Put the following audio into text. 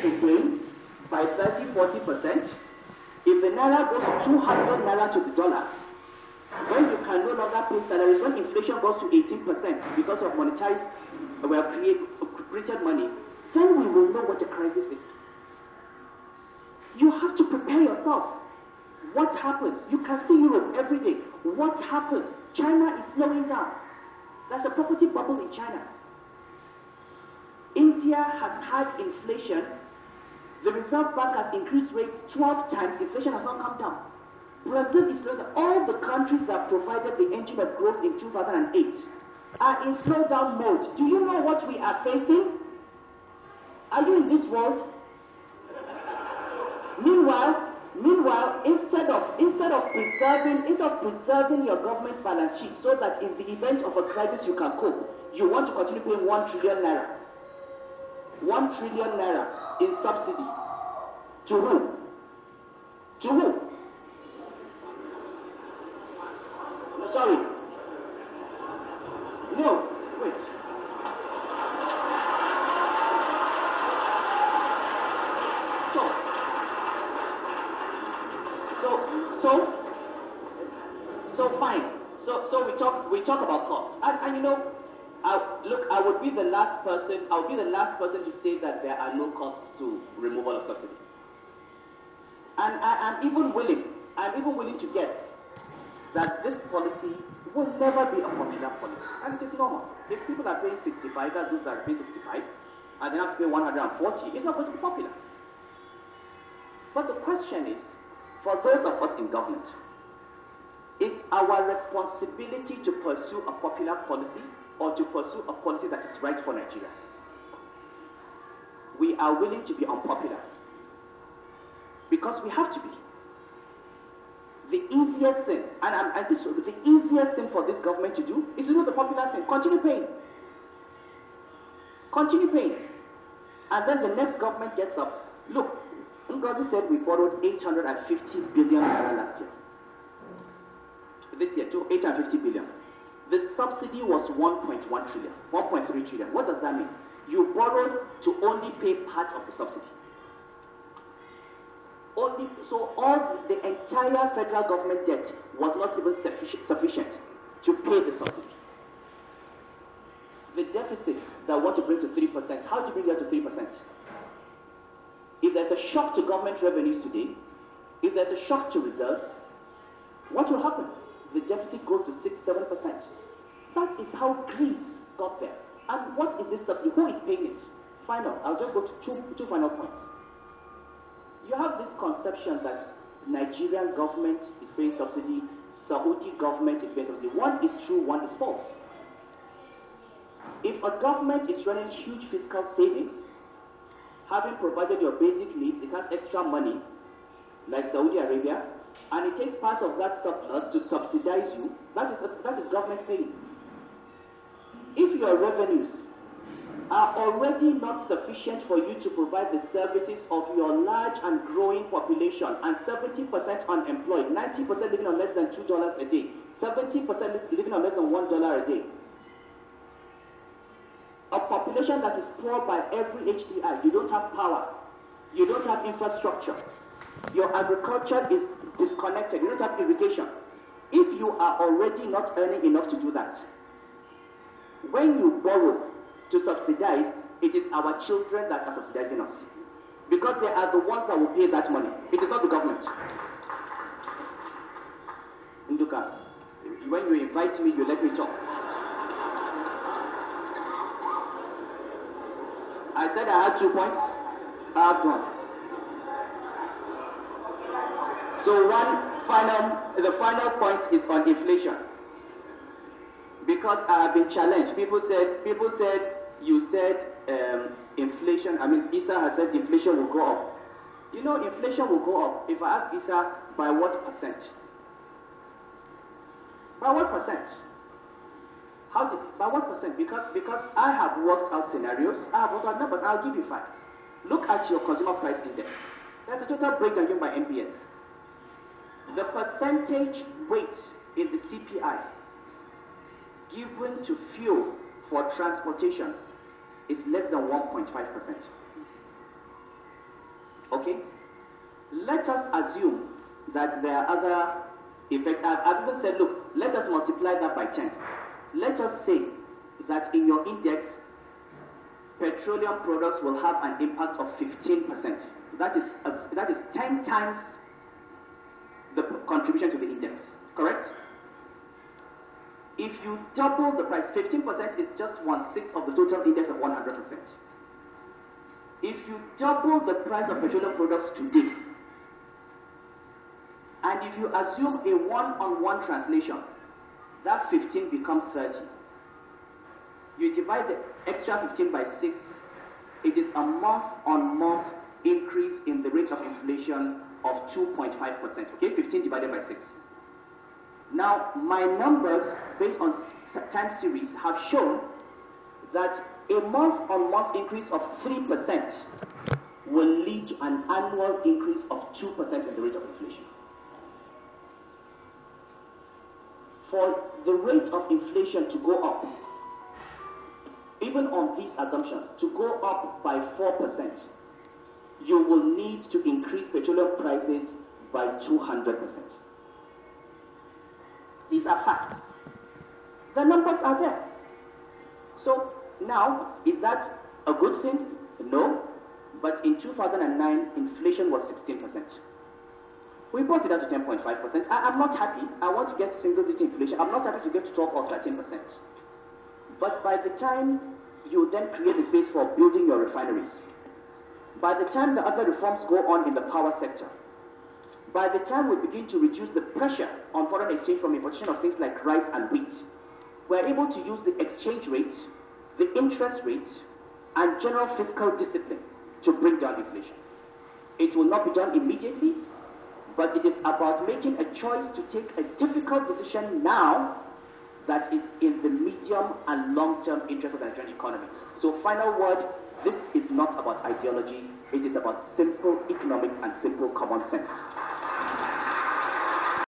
again by 30–40%, if the naira goes to 200 naira to the dollar, when you can no longer pay salaries, when inflation goes to 18% because of monetized, printed money, then we will know what the crisis is. You have to prepare yourself. What happens? You can see Europe every day. What happens? China is slowing down. There's a property bubble in China. India has had inflation. The Reserve Bank has increased rates 12 times. Inflation has not come down. Brazil is slowing down. All the countries that provided the engine of growth in 2008 are in slowdown mode. Do you know what we are facing? Are you in this world? Meanwhile, instead of preserving your government balance sheet so that in the event of a crisis you can cope, you want to continue paying 1 trillion naira. 1 trillion naira in subsidy. To who? To who? No, sorry. No, wait. So fine. So we talk about costs, and you know, I would be the last person to say that there are no costs to removal of subsidy. And I'm even willing to guess that this policy will never be a popular policy, and it is normal. If people are paying 65, that's those that are paying 65, and they have to pay 140, it's not going to be popular. But the question is, for those of us in government, is our responsibility to pursue a popular policy or to pursue a policy that is right for Nigeria? We are willing to be unpopular because we have to be. The easiest thing, the easiest thing for this government to do is to do the popular thing. Continue paying. Continue paying. And then the next government gets up. Look, Ngozi said we borrowed 850 billion naira last year. This year, 850 billion. The subsidy was 1.1 trillion, 1.3 trillion. What does that mean? You borrowed to only pay part of the subsidy. So all the entire federal government debt was not even sufficient to pay the subsidy. The deficit that want to bring to 3%, how do you bring that to 3%? If there's a shock to government revenues today, if there's a shock to reserves, what will happen? The deficit goes to 6–7%. That is how Greece got there. And what is this subsidy? Who is paying it? Final. I'll just go to two final points. You have this conception that Nigerian government is paying subsidy, Saudi government is paying subsidy. One is true, one is false. If a government is running huge fiscal savings, having provided your basic needs, it has extra money, like Saudi Arabia, and it takes part of that surplus to subsidize you, that is government paying. If your revenues are already not sufficient for you to provide the services of your large and growing population, and 70% unemployed, 90% living on less than $2 a day, 70% living on less than $1 a day, a population that is poor by every HDI, you don't have power, you don't have infrastructure, your agriculture is disconnected, you don't have irrigation. If you are already not earning enough to do that, when you borrow to subsidize, it is our children that are subsidizing us. Because they are the ones that will pay that money. It is not the government. Nduka, when you invite me, you let me talk. I said I had 2 points. I have one. So the final point is on inflation. Because I have been challenged. People said, you said inflation, Issa has said inflation will go up. You know, inflation will go up. If I ask Issa, by what percent? By what percent? By what percent? Because I have worked out scenarios, I have worked out numbers, I'll give you facts. Look at your consumer price index. There's a total breakdown given by MPS. The percentage weight in the CPI given to fuel for transportation is less than 1.5%. Okay? Let us assume that there are other effects. I've even said, look, let us multiply that by 10. Let us say that in your index, petroleum products will have an impact of 15%. That is 10 times the contribution to the index, correct? If you double the price, 15% is just 1/6 of the total index of 100%. If you double the price of petroleum products today, and if you assume a one-on-one translation, that 15 becomes 30. You divide the extra 15 by 6, it is a month-on-month increase in the rate of inflation of 2.5%. Okay, 15 divided by 6. Now, my numbers based on time series have shown that a month-on-month increase of 3% will lead to an annual increase of 2% in the rate of inflation. For the rate of inflation to go up, even on these assumptions, to go up by 4%, you will need to increase petroleum prices by 200%. These are facts. The numbers are there. So now, is that a good thing? No. But in 2009, inflation was 16%. We brought it down to 10.5%. I'm not happy. I want to get single-digit inflation. I'm not happy to get to 12 or 13%. But by the time you then create the space for building your refineries, by the time the other reforms go on in the power sector, by the time we begin to reduce the pressure on foreign exchange from importation of things like rice and wheat, we're able to use the exchange rate, the interest rate, and general fiscal discipline to bring down inflation. It will not be done immediately, but it is about making a choice to take a difficult decision now that is in the medium and long-term interest of the Nigerian economy. So final word, this is not about ideology, it is about simple economics and simple common sense.